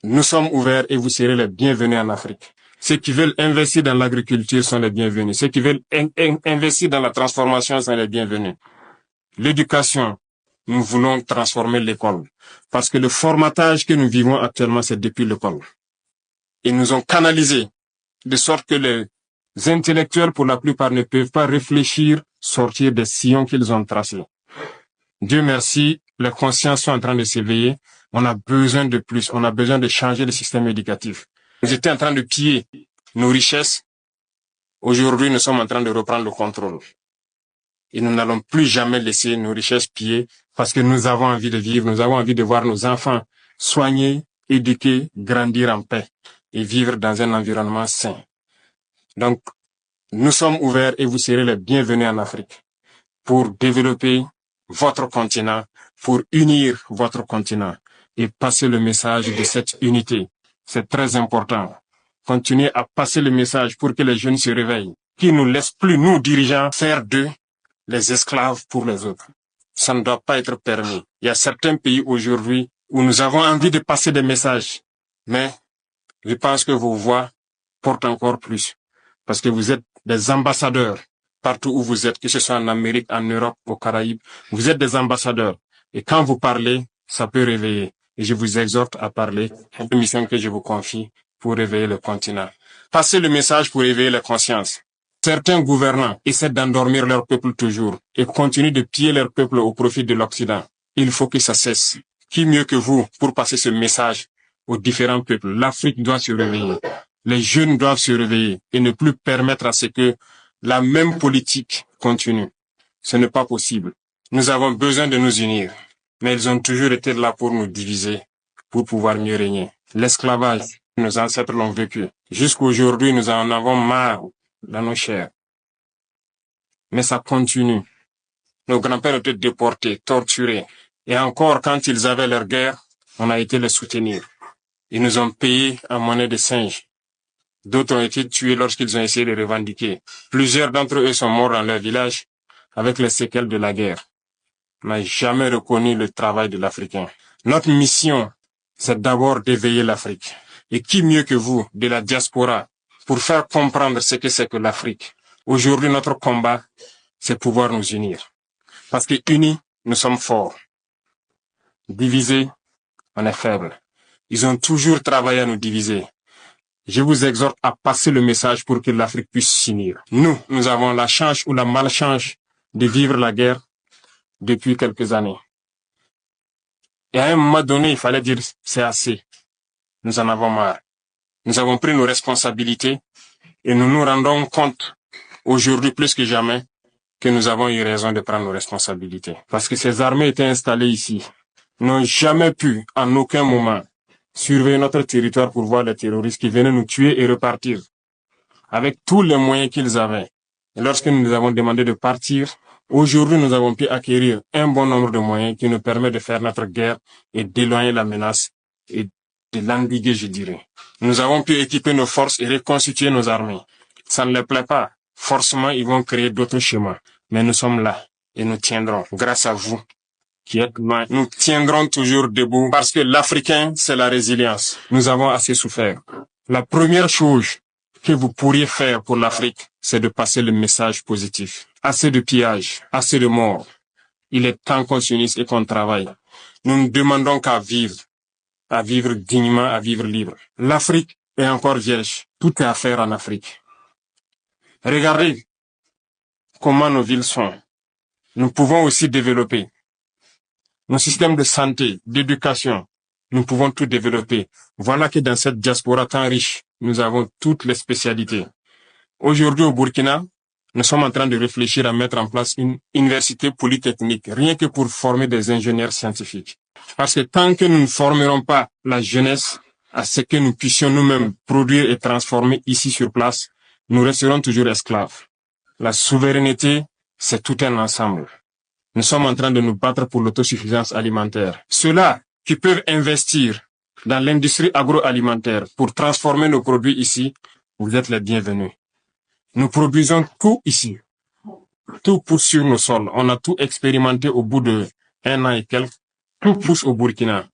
Nous sommes ouverts et vous serez les bienvenus en Afrique. Ceux qui veulent investir dans l'agriculture sont les bienvenus. Ceux qui veulent investir dans la transformation sont les bienvenus. L'éducation, nous voulons transformer l'école. Parce que le formatage que nous vivons actuellement, c'est depuis l'école. Ils nous ont canalisés, de sorte que les intellectuels, pour la plupart, ne peuvent pas réfléchir, sortir des sillons qu'ils ont tracés. Dieu merci, les consciences sont en train de s'éveiller. On a besoin de plus. On a besoin de changer le système éducatif. Nous étions en train de piller nos richesses. Aujourd'hui, nous sommes en train de reprendre le contrôle. Et nous n'allons plus jamais laisser nos richesses piller parce que nous avons envie de vivre. Nous avons envie de voir nos enfants soignés, éduqués, grandir en paix et vivre dans un environnement sain. Donc, nous sommes ouverts et vous serez les bienvenus en Afrique pour développer votre continent, pour unir votre continent et passer le message de cette unité. C'est très important. Continuez à passer le message pour que les jeunes se réveillent, qui ne laissent plus nous, dirigeants, faire d'eux les esclaves pour les autres. Ça ne doit pas être permis. Il y a certains pays aujourd'hui où nous avons envie de passer des messages, mais je pense que vos voix portent encore plus, parce que vous êtes des ambassadeurs partout où vous êtes, que ce soit en Amérique, en Europe, aux Caraïbes. Vous êtes des ambassadeurs. Et quand vous parlez, ça peut réveiller. Et je vous exhorte à parler. C'est une mission que je vous confie pour réveiller le continent. Passez le message pour éveiller les consciences. Certains gouvernants essaient d'endormir leur peuple toujours et continuent de piller leur peuple au profit de l'Occident. Il faut que ça cesse. Qui mieux que vous pour passer ce message aux différents peuples? L'Afrique doit se réveiller. Les jeunes doivent se réveiller et ne plus permettre à ce que la même politique continue. Ce n'est pas possible. Nous avons besoin de nous unir, mais ils ont toujours été là pour nous diviser, pour pouvoir mieux régner. L'esclavage, nos ancêtres l'ont vécu. Jusqu'aujourd'hui, nous en avons marre dans nos chairs. Mais ça continue. Nos grands-pères étaient déportés, torturés. Et encore, quand ils avaient leur guerre, on a été les soutenir. Ils nous ont payé en monnaie de singe. D'autres ont été tués lorsqu'ils ont essayé de revendiquer. Plusieurs d'entre eux sont morts dans leur village avec les séquelles de la guerre. On n'a jamais reconnu le travail de l'Africain. Notre mission, c'est d'abord d'éveiller l'Afrique. Et qui mieux que vous, de la diaspora, pour faire comprendre ce que c'est que l'Afrique. Aujourd'hui, notre combat, c'est pouvoir nous unir. Parce que unis, nous sommes forts. Divisés, on est faibles. Ils ont toujours travaillé à nous diviser. Je vous exhorte à passer le message pour que l'Afrique puisse s'unir. Nous avons la chance ou la malchance de vivre la guerre depuis quelques années. Et à un moment donné, il fallait dire, c'est assez. Nous en avons marre. Nous avons pris nos responsabilités et nous nous rendons compte, aujourd'hui plus que jamais, que nous avons eu raison de prendre nos responsabilités. Parce que ces armées étaient installées ici, n'ont jamais pu, en aucun moment, surveiller notre territoire pour voir les terroristes qui venaient nous tuer et repartir, avec tous les moyens qu'ils avaient. Et lorsque nous nous avons demandé de partir, aujourd'hui nous avons pu acquérir un bon nombre de moyens qui nous permettent de faire notre guerre et d'éloigner la menace et de l'endiguer, je dirais. Nous avons pu équiper nos forces et reconstituer nos armées. Ça ne leur plaît pas. Forcément, ils vont créer d'autres schémas. Mais nous sommes là et nous tiendrons, grâce à vous qui êtes loin. Nous tiendrons toujours debout parce que l'Africain, c'est la résilience. Nous avons assez souffert. La première chose que vous pourriez faire pour l'Afrique, c'est de passer le message positif. Assez de pillages, assez de morts. Il est temps qu'on s'unisse et qu'on travaille. Nous ne demandons qu'à vivre dignement, à vivre libre. L'Afrique est encore vierge. Tout est à faire en Afrique. Regardez comment nos villes sont. Nous pouvons aussi développer nos systèmes de santé, d'éducation. Nous pouvons tout développer. Voilà que dans cette diaspora tant riche, nous avons toutes les spécialités. Aujourd'hui au Burkina, nous sommes en train de réfléchir à mettre en place une université polytechnique, rien que pour former des ingénieurs scientifiques. Parce que tant que nous ne formerons pas la jeunesse à ce que nous puissions nous-mêmes produire et transformer ici sur place, nous resterons toujours esclaves. La souveraineté, c'est tout un ensemble. Nous sommes en train de nous battre pour l'autosuffisance alimentaire. Ceux-là qui peuvent investir dans l'industrie agroalimentaire pour transformer nos produits ici, vous êtes les bienvenus. Nous produisons tout ici. Tout pousse sur nos sols. On a tout expérimenté au bout de 1 an et quelques. Tout pousse au Burkina.